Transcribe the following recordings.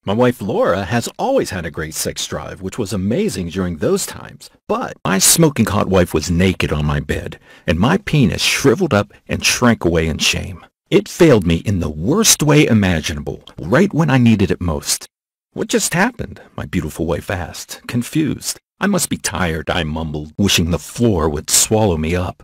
My wife Laura has always had a great sex drive, which was amazing during those times. But my smoking hot wife was naked on my bed, and my penis shriveled up and shrank away in shame. It failed me in the worst way imaginable, right when I needed it most. "What just happened?" my beautiful wife asked, confused. "I must be tired," I mumbled, wishing the floor would swallow me up.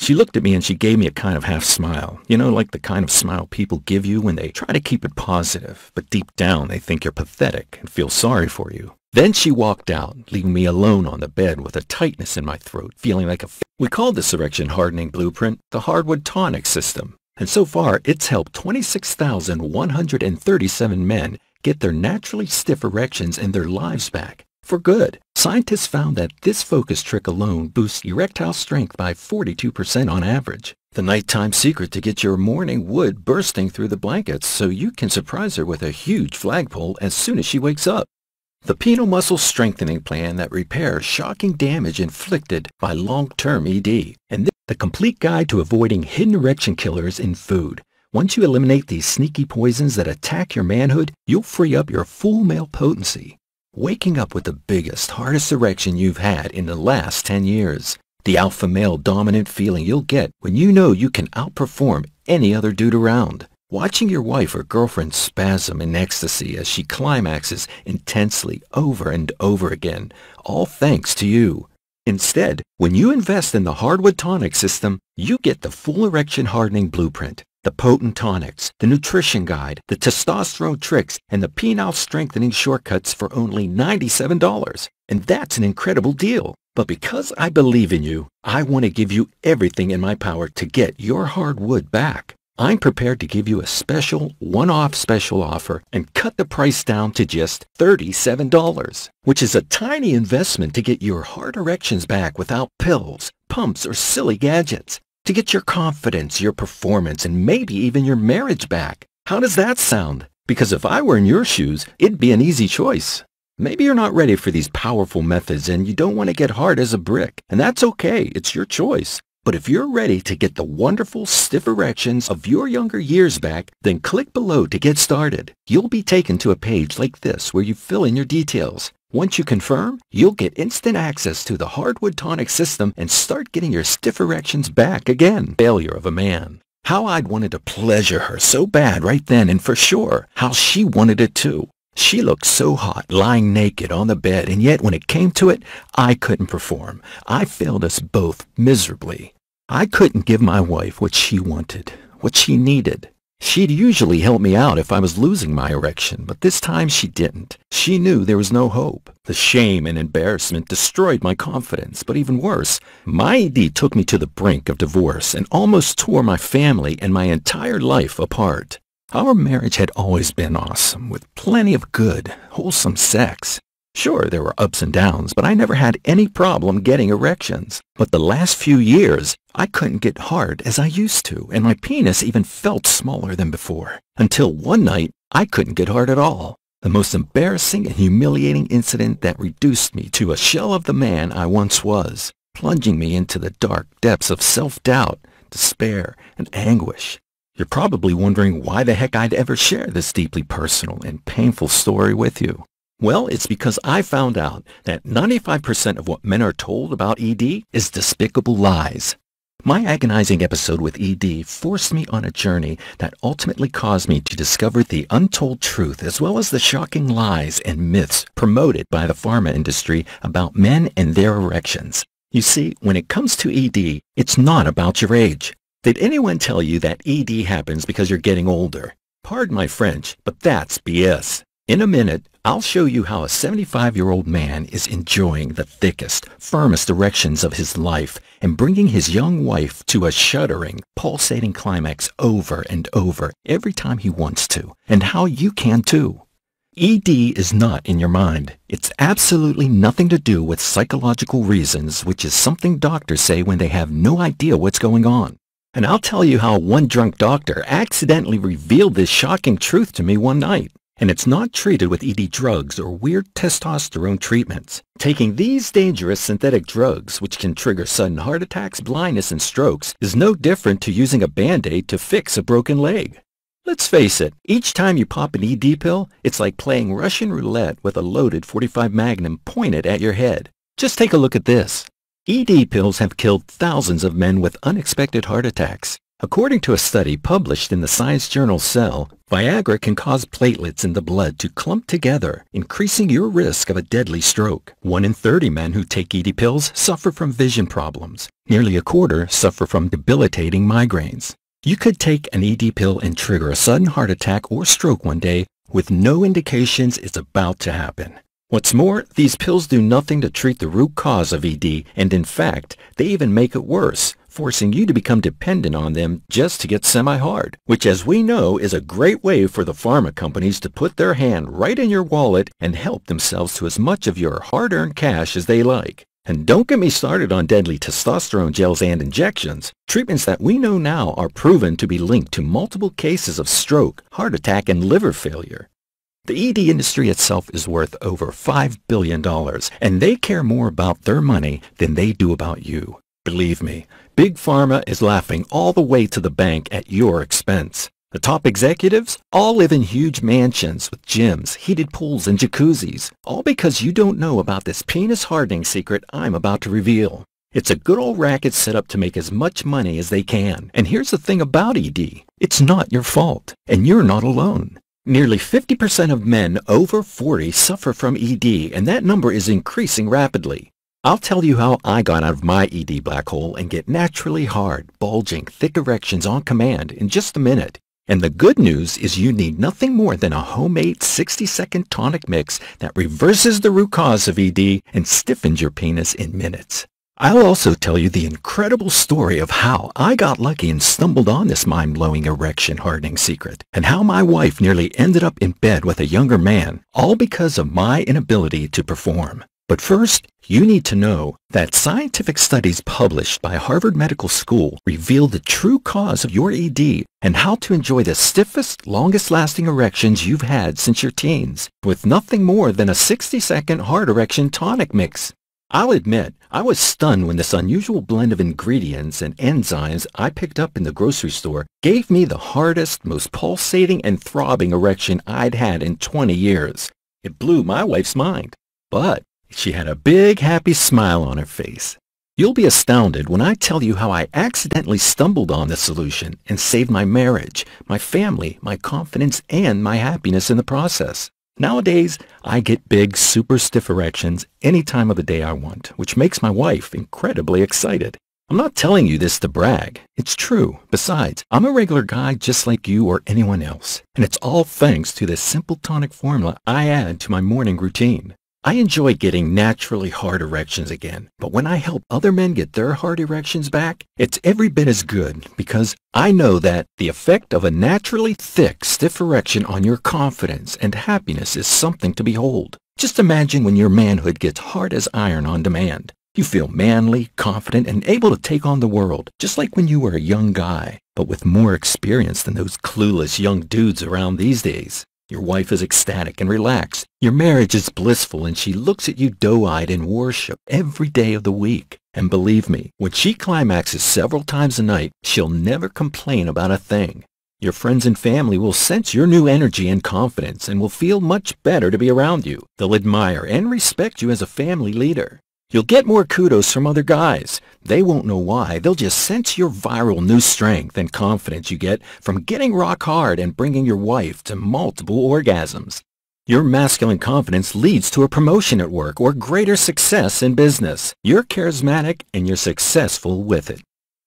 She looked at me and she gave me a kind of half smile. You know, like the kind of smile people give you when they try to keep it positive, but deep down they think you're pathetic and feel sorry for you. Then she walked out, leaving me alone on the bed with a tightness in my throat, feeling like a We call this erection hardening blueprint the Hardwood Tonic system. And so far, it's helped 26,137 men get their naturally stiff erections and their lives back. For good. Scientists found that this focus trick alone boosts erectile strength by 42% on average. The nighttime secret to get your morning wood bursting through the blankets so you can surprise her with a huge flagpole as soon as she wakes up. The penile muscle strengthening plan that repairs shocking damage inflicted by long-term ED. And the complete guide to avoiding hidden erection killers in food. Once you eliminate these sneaky poisons that attack your manhood, you'll free up your full male potency. Waking up with the biggest, hardest erection you've had in the last 10 years. The alpha male dominant feeling you'll get when you know you can outperform any other dude around. Watching your wife or girlfriend spasm in ecstasy as she climaxes intensely over and over again, all thanks to you. Instead, when you invest in the Hardwood Tonic system, you get the full erection hardening blueprint. The potent tonics, the nutrition guide, the testosterone tricks, and the penile strengthening shortcuts for only $97. And that's an incredible deal. But because I believe in you, I want to give you everything in my power to get your hardwood back. I'm prepared to give you a special, one-off special offer and cut the price down to just $37, which is a tiny investment to get your hard erections back without pills, pumps, or silly gadgets. To get your confidence, your performance, and maybe even your marriage back. How does that sound? Because if I were in your shoes, it'd be an easy choice. Maybe you're not ready for these powerful methods and you don't want to get hard as a brick. And that's okay, it's your choice. But if you're ready to get the wonderful stiff erections of your younger years back, then click below to get started. You'll be taken to a page like this where you fill in your details. Once you confirm, you'll get instant access to the Hardwood Tonic system and start getting your stiff erections back again. Failure of a man. How I'd wanted to pleasure her so bad right then, and for sure, how she wanted it too. She looked so hot lying naked on the bed, and yet when it came to it, I couldn't perform. I failed us both miserably. I couldn't give my wife what she wanted, what she needed. She'd usually help me out if I was losing my erection, but this time she didn't. She knew there was no hope. The shame and embarrassment destroyed my confidence, but even worse, my ED took me to the brink of divorce and almost tore my family and my entire life apart. Our marriage had always been awesome, with plenty of good, wholesome sex. Sure, there were ups and downs, but I never had any problem getting erections. But the last few years, I couldn't get hard as I used to, and my penis even felt smaller than before. Until one night, I couldn't get hard at all. The most embarrassing and humiliating incident that reduced me to a shell of the man I once was, plunging me into the dark depths of self-doubt, despair, and anguish. You're probably wondering why the heck I'd ever share this deeply personal and painful story with you. Well, it's because I found out that 95% of what men are told about ED is despicable lies. My agonizing episode with ED forced me on a journey that ultimately caused me to discover the untold truth as well as the shocking lies and myths promoted by the pharma industry about men and their erections. You see, when it comes to ED, it's not about your age. Did anyone tell you that ED happens because you're getting older? Pardon my French, but that's BS. In a minute, I'll show you how a 75-year-old man is enjoying the thickest, firmest erections of his life and bringing his young wife to a shuddering, pulsating climax over and over every time he wants to, and how you can too. ED is not in your mind. It's absolutely nothing to do with psychological reasons, which is something doctors say when they have no idea what's going on. And I'll tell you how one drunk doctor accidentally revealed this shocking truth to me one night. And it's not treated with ED drugs or weird testosterone treatments. Taking these dangerous synthetic drugs, which can trigger sudden heart attacks, blindness, and strokes, is no different to using a Band-Aid to fix a broken leg. Let's face it, each time you pop an ED pill, it's like playing Russian roulette with a loaded .45 Magnum pointed at your head. Just take a look at this. ED pills have killed thousands of men with unexpected heart attacks. According to a study published in the science journal Cell, Viagra can cause platelets in the blood to clump together, increasing your risk of a deadly stroke. 1 in 30 men who take ED pills suffer from vision problems. Nearly a quarter suffer from debilitating migraines. You could take an ED pill and trigger a sudden heart attack or stroke one day with no indications it's about to happen. What's more, these pills do nothing to treat the root cause of ED, and in fact, they even make it worse, forcing you to become dependent on them just to get semi-hard, which as we know is a great way for the pharma companies to put their hand right in your wallet and help themselves to as much of your hard-earned cash as they like. And don't get me started on deadly testosterone gels and injections, treatments that we know now are proven to be linked to multiple cases of stroke, heart attack, and liver failure. The ED industry itself is worth over $5 billion, and they care more about their money than they do about you. Believe me, Big Pharma is laughing all the way to the bank at your expense. The top executives all live in huge mansions with gyms, heated pools, and jacuzzis, all because you don't know about this penis hardening secret I'm about to reveal. It's a good old racket set up to make as much money as they can. And here's the thing about ED. It's not your fault, and you're not alone. Nearly 50% of men over 40 suffer from ED, and that number is increasing rapidly. I'll tell you how I got out of my ED black hole and get naturally hard, bulging, thick erections on command in just a minute. And the good news is you need nothing more than a homemade 60-second tonic mix that reverses the root cause of ED and stiffens your penis in minutes. I'll also tell you the incredible story of how I got lucky and stumbled on this mind-blowing erection hardening secret, and how my wife nearly ended up in bed with a younger man, all because of my inability to perform. But first, you need to know that scientific studies published by Harvard Medical School reveal the true cause of your ED and how to enjoy the stiffest, longest-lasting erections you've had since your teens with nothing more than a 60-second hard erection tonic mix. I'll admit, I was stunned when this unusual blend of ingredients and enzymes I picked up in the grocery store gave me the hardest, most pulsating and throbbing erection I'd had in 20 years. It blew my wife's mind. But she had a big, happy smile on her face. You'll be astounded when I tell you how I accidentally stumbled on this solution and saved my marriage, my family, my confidence, and my happiness in the process. Nowadays, I get big, super stiff erections any time of the day I want, which makes my wife incredibly excited. I'm not telling you this to brag. It's true. Besides, I'm a regular guy just like you or anyone else, and it's all thanks to this simple tonic formula I add to my morning routine. I enjoy getting naturally hard erections again, but when I help other men get their hard erections back, it's every bit as good because I know that the effect of a naturally thick, stiff erection on your confidence and happiness is something to behold. Just imagine when your manhood gets hard as iron on demand. You feel manly, confident, and able to take on the world, just like when you were a young guy, but with more experience than those clueless young dudes around these days. Your wife is ecstatic and relaxed. Your marriage is blissful, and she looks at you doe-eyed in worship every day of the week. And believe me, when she climaxes several times a night, she'll never complain about a thing. Your friends and family will sense your new energy and confidence and will feel much better to be around you. They'll admire and respect you as a family leader. You'll get more kudos from other guys. They won't know why. They'll just sense your viral new strength and confidence you get from getting rock hard and bringing your wife to multiple orgasms. Your masculine confidence leads to a promotion at work or greater success in business. You're charismatic and you're successful with it.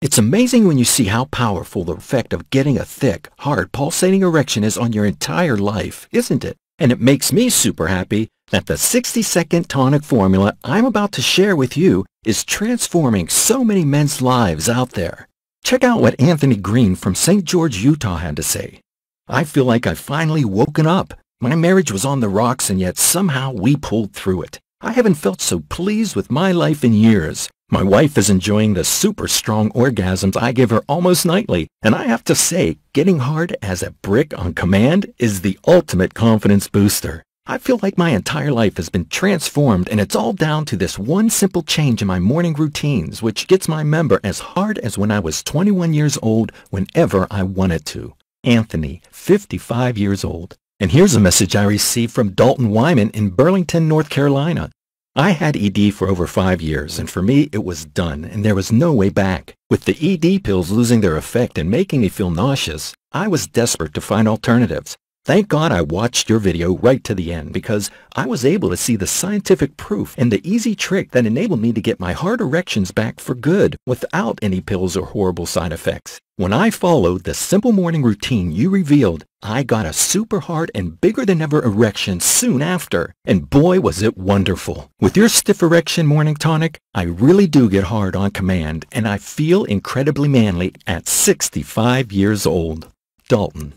It's amazing when you see how powerful the effect of getting a thick, hard, pulsating erection is on your entire life, isn't it? And it makes me super happy that the 60-second tonic formula I'm about to share with you is transforming so many men's lives out there. Check out what Anthony Green from St. George, Utah had to say. I feel like I've finally woken up. My marriage was on the rocks and yet somehow we pulled through it. I haven't felt so pleased with my life in years. My wife is enjoying the super strong orgasms I give her almost nightly, and I have to say, getting hard as a brick on command is the ultimate confidence booster. I feel like my entire life has been transformed, and it's all down to this one simple change in my morning routines, which gets my member as hard as when I was 21 years old whenever I wanted to. Anthony, 55 years old. And here's a message I received from Dalton Wyman in Burlington, North Carolina. I had ED for over 5 years, and for me it was done, and there was no way back. With the ED pills losing their effect and making me feel nauseous, I was desperate to find alternatives. Thank God I watched your video right to the end, because I was able to see the scientific proof and the easy trick that enabled me to get my hard erections back for good without any pills or horrible side effects. When I followed the simple morning routine you revealed, I got a super hard and bigger than ever erection soon after. And boy, was it wonderful. With your stiff erection morning tonic, I really do get hard on command, and I feel incredibly manly at 65 years old. Dalton.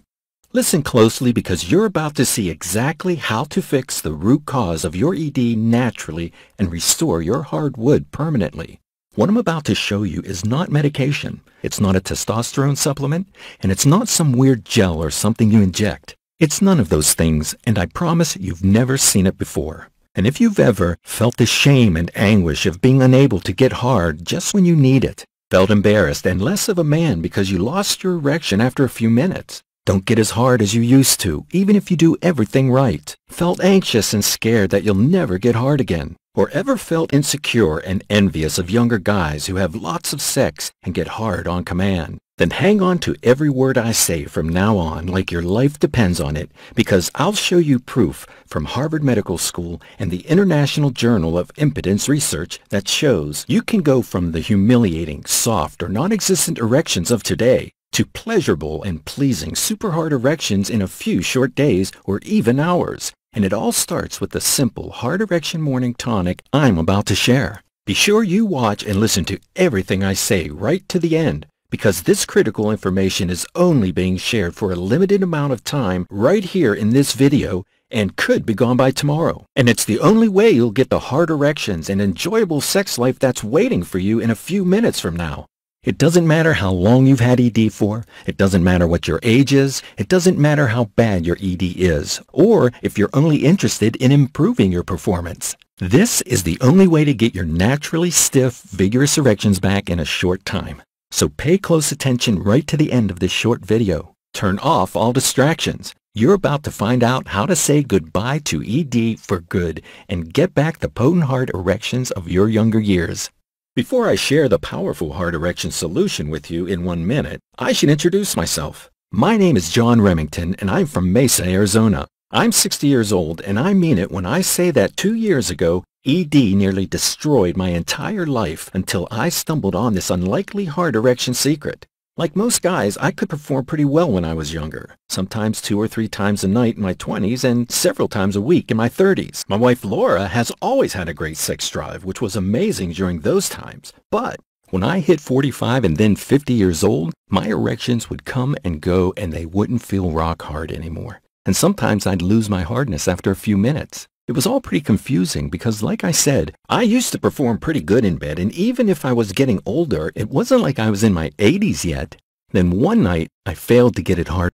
Listen closely, because you're about to see exactly how to fix the root cause of your ED naturally and restore your hard wood permanently. What I'm about to show you is not medication, it's not a testosterone supplement, and it's not some weird gel or something you inject. It's none of those things, and I promise you've never seen it before. And if you've ever felt the shame and anguish of being unable to get hard just when you need it, felt embarrassed and less of a man because you lost your erection after a few minutes, don't get as hard as you used to, even if you do everything right, felt anxious and scared that you'll never get hard again, or ever felt insecure and envious of younger guys who have lots of sex and get hard on command, then hang on to every word I say from now on like your life depends on it, because I'll show you proof from Harvard Medical School and the International Journal of Impotence Research that shows you can go from the humiliating, soft, or non-existent erections of today to pleasurable and pleasing super hard erections in a few short days or even hours. And it all starts with the simple hard erection morning tonic I'm about to share. Be sure you watch and listen to everything I say right to the end, because this critical information is only being shared for a limited amount of time right here in this video and could be gone by tomorrow. And it's the only way you'll get the hard erections and enjoyable sex life that's waiting for you in a few minutes from now. It doesn't matter how long you've had ED for, it doesn't matter what your age is, it doesn't matter how bad your ED is, or if you're only interested in improving your performance. This is the only way to get your naturally stiff, vigorous erections back in a short time. So pay close attention right to the end of this short video. Turn off all distractions. You're about to find out how to say goodbye to ED for good and get back the potent hard erections of your younger years. Before I share the powerful hard erection solution with you in 1 minute, I should introduce myself. My name is John Remington, and I'm from Mesa, Arizona. I'm 60 years old, and I mean it when I say that 2 years ago, ED nearly destroyed my entire life until I stumbled on this unlikely hard erection secret. Like most guys, I could perform pretty well when I was younger, sometimes 2 or 3 times a night in my 20s and several times a week in my 30s. My wife Laura has always had a great sex drive, which was amazing during those times. But when I hit 45 and then 50 years old, my erections would come and go and they wouldn't feel rock hard anymore. And sometimes I'd lose my hardness after a few minutes. It was all pretty confusing because, like I said, I used to perform pretty good in bed, and even if I was getting older, it wasn't like I was in my 80s yet. Then one night, I failed to get it hard